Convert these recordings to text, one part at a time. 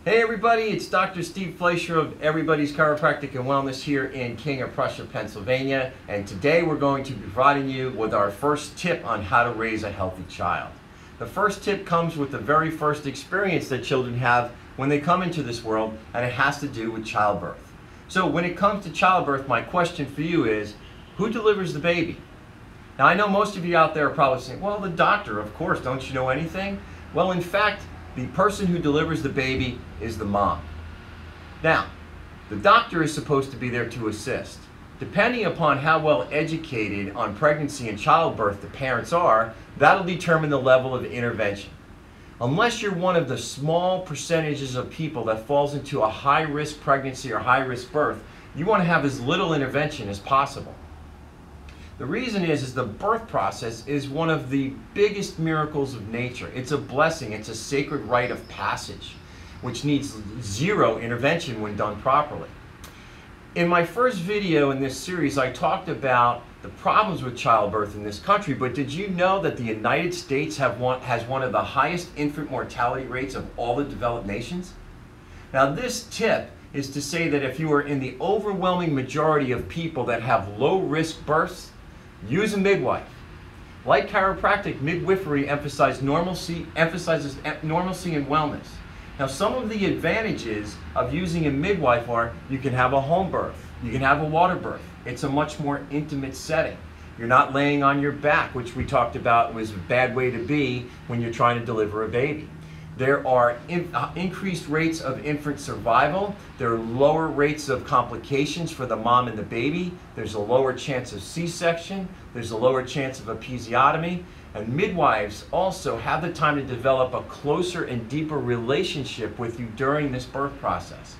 Hey everybody, it's Dr. Steve Fleischer of Everybody's Chiropractic and Wellness here in King of Prussia, Pennsylvania. And today we're going to be providing you with our first tip on how to raise a healthy child. The first tip comes with the very first experience that children have when they come into this world, and it has to do with childbirth. So when it comes to childbirth, my question for you is, who delivers the baby? Now I know most of you out there are probably saying, well, the doctor, of course, don't you know anything? Well, in fact, the person who delivers the baby is the mom. Now, the doctor is supposed to be there to assist. Depending upon how well educated on pregnancy and childbirth the parents are, that'll determine the level of intervention. Unless you're one of the small percentages of people that falls into a high-risk pregnancy or high-risk birth, you want to have as little intervention as possible. The reason is the birth process is one of the biggest miracles of nature. It's a blessing, it's a sacred rite of passage, which needs zero intervention when done properly. In my first video in this series, I talked about the problems with childbirth in this country, but did you know that the United States has one of the highest infant mortality rates of all the developed nations? Now this tip is to say that if you are in the overwhelming majority of people that have low-risk births, use a midwife. Like chiropractic, midwifery emphasizes normalcy and wellness. Now, some of the advantages of using a midwife are you can have a home birth, you can have a water birth. It's a much more intimate setting. You're not laying on your back, which we talked about was a bad way to be when you're trying to deliver a baby. There are increased rates of infant survival. There are lower rates of complications for the mom and the baby. There's a lower chance of C-section. There's a lower chance of episiotomy. And midwives also have the time to develop a closer and deeper relationship with you during this birth process.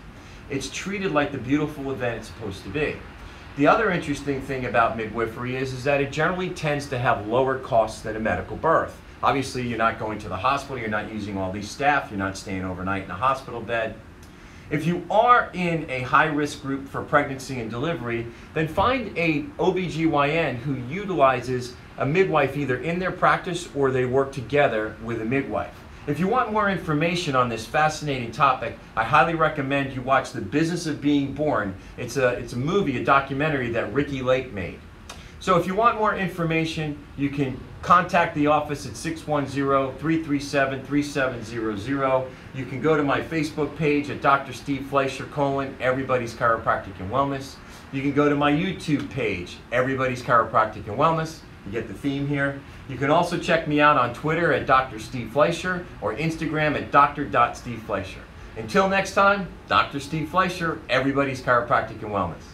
It's treated like the beautiful event it's supposed to be. The other interesting thing about midwifery is that it generally tends to have lower costs than a medical birth. Obviously, you're not going to the hospital, you're not using all these staff, you're not staying overnight in a hospital bed. If you are in a high-risk group for pregnancy and delivery, then find a OB/GYN who utilizes a midwife either in their practice or they work together with a midwife. If you want more information on this fascinating topic, I highly recommend you watch The Business of Being Born. It's a movie, a documentary that Ricky Lake made. So if you want more information, you can contact the office at 610-337-3700. You can go to my Facebook page at Dr. Steve Fleischer, Everybody's Chiropractic and Wellness. You can go to my YouTube page, Everybody's Chiropractic and Wellness. You get the theme here. You can also check me out on Twitter at Dr. Steve Fleischer or Instagram at Dr.SteveFleischer. Until next time, Dr. Steve Fleischer, Everybody's Chiropractic and Wellness.